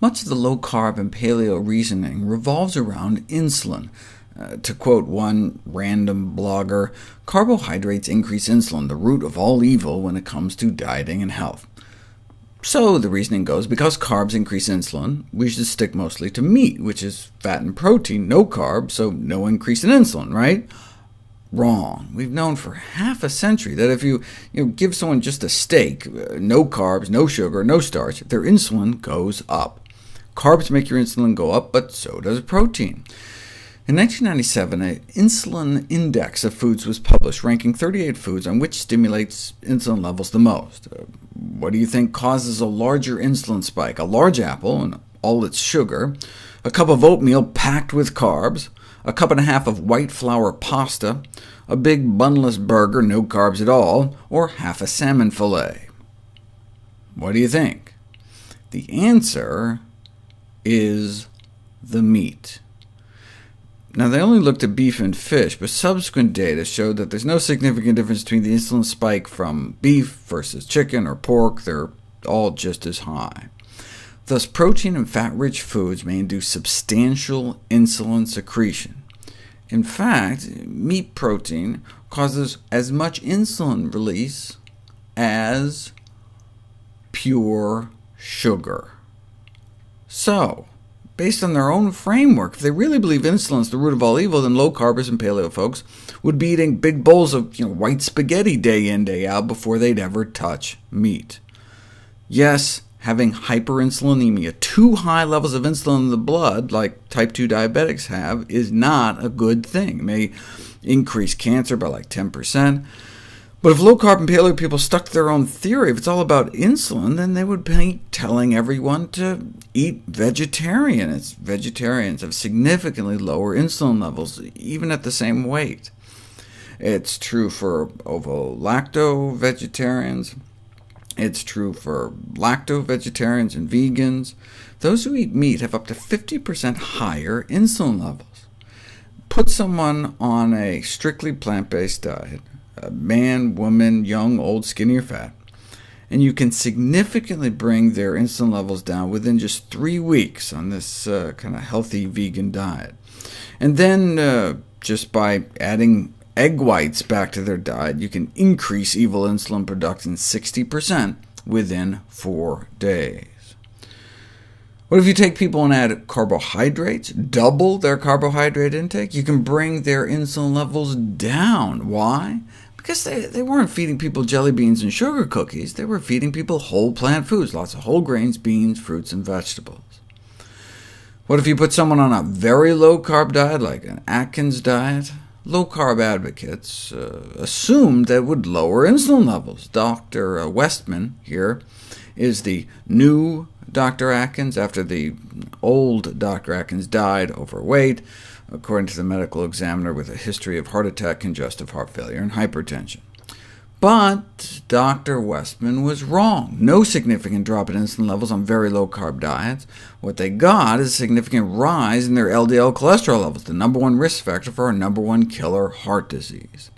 Much of the low-carb and paleo reasoning revolves around insulin. To quote one random blogger, carbohydrates increase insulin, the root of all evil when it comes to dieting and health. So the reasoning goes, because carbs increase insulin, we should stick mostly to meat, which is fat and protein, no carbs, so no increase in insulin, right? Wrong. We've known for half a century that if you give someone just a steak, no carbs, no sugar, no starch, their insulin goes up. Carbs make your insulin go up, but so does protein. In 1997, an insulin index of foods was published, ranking 38 foods on which stimulates insulin levels the most. What do you think causes a larger insulin spike? A large apple and all its sugar, a cup of oatmeal packed with carbs, a cup and a half of white flour pasta, a big bunless burger, no carbs at all, or half a salmon fillet? What do you think? The answer is the meat. Now, they only looked at beef and fish, but subsequent data showed that there's no significant difference between the insulin spike from beef versus chicken or pork. They're all just as high. Thus, protein and fat-rich foods may induce substantial insulin secretion. In fact, meat protein causes as much insulin release as pure sugar. So, based on their own framework, if they really believe insulin is the root of all evil, then low-carbers and paleo folks would be eating big bowls of white spaghetti day in, day out before they'd ever touch meat. Yes, having hyperinsulinemia, too high levels of insulin in the blood, like type 2 diabetics have, is not a good thing. It may increase cancer by like 10%. But if low-carb and paleo people stuck to their own theory, if it's all about insulin, then they would be telling everyone to eat vegetarian. Vegetarians have significantly lower insulin levels, even at the same weight. It's true for ovo-lacto vegetarians. It's true for lacto-vegetarians and vegans. Those who eat meat have up to 50% higher insulin levels. Put someone on a strictly plant-based diet, a man, woman, young, old, skinny, or fat, and you can significantly bring their insulin levels down within just 3 weeks on this kind of healthy vegan diet. And then just by adding egg whites back to their diet, you can increase evil insulin production 60% within 4 days. What if you take people and add carbohydrates, double their carbohydrate intake? You can bring their insulin levels down. Why? Because they weren't feeding people jelly beans and sugar cookies. They were feeding people whole plant foods, lots of whole grains, beans, fruits, and vegetables. What if you put someone on a very low-carb diet, like an Atkins diet? Low-carb advocates assumed that it would lower insulin levels. Dr. Westman here is the new Dr. Atkins, after the old Dr. Atkins died overweight, according to the medical examiner, with a history of heart attack, congestive heart failure, and hypertension. But Dr. Westman was wrong. No significant drop in insulin levels on very low-carb diets. What they got is a significant rise in their LDL cholesterol levels, the #1 risk factor for our #1 killer, heart disease.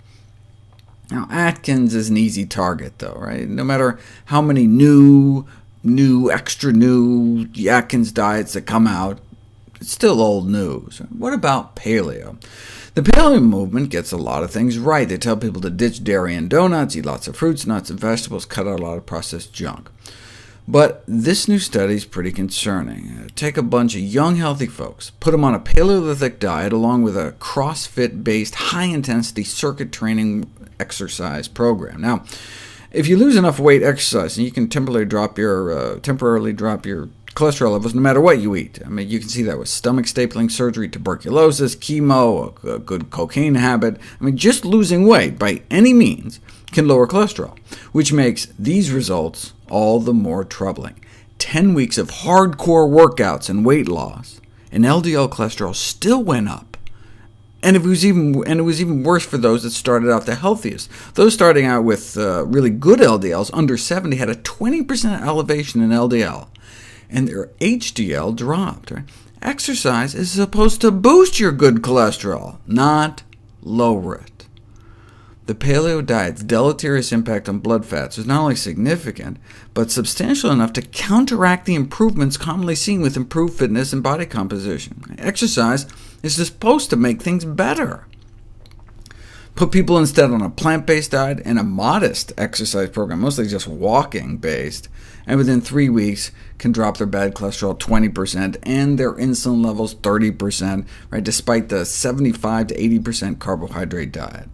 Now, Atkins is an easy target, though, right? No matter how many extra new Atkins diets that come out, it's still old news. What about paleo? The paleo movement gets a lot of things right. They tell people to ditch dairy and donuts, eat lots of fruits, nuts, and vegetables, cut out a lot of processed junk. But this new study is pretty concerning. Take a bunch of young, healthy folks, put them on a Paleolithic diet along with a Crossfit-based, high-intensity circuit training exercise program. Now, if you lose enough weight exercising, you can temporarily drop your cholesterol levels no matter what you eat. I mean, you can see that with stomach stapling surgery, tuberculosis, chemo, a good cocaine habit. I mean, just losing weight by any means can lower cholesterol, which makes these results all the more troubling. 10 weeks of hardcore workouts and weight loss, and LDL cholesterol still went up. And it was even worse for those that started out the healthiest. Those starting out with really good LDLs, under 70, had a 20% elevation in LDL, and their HDL dropped. Right? Exercise is supposed to boost your good cholesterol, not lower it. The paleo diet's deleterious impact on blood fats is not only significant, but substantial enough to counteract the improvements commonly seen with improved fitness and body composition. Exercise is supposed to make things better. Put people instead on a plant-based diet and a modest exercise program, mostly just walking-based, and within 3 weeks can drop their bad cholesterol 20% and their insulin levels 30%, despite the 75 to 80% carbohydrate diet.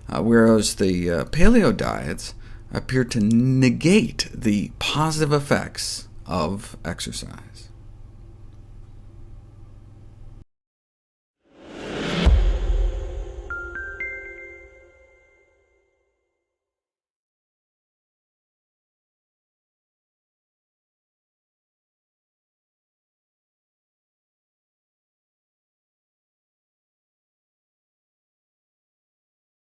Whereas the paleo diets appear to negate the positive effects of exercise.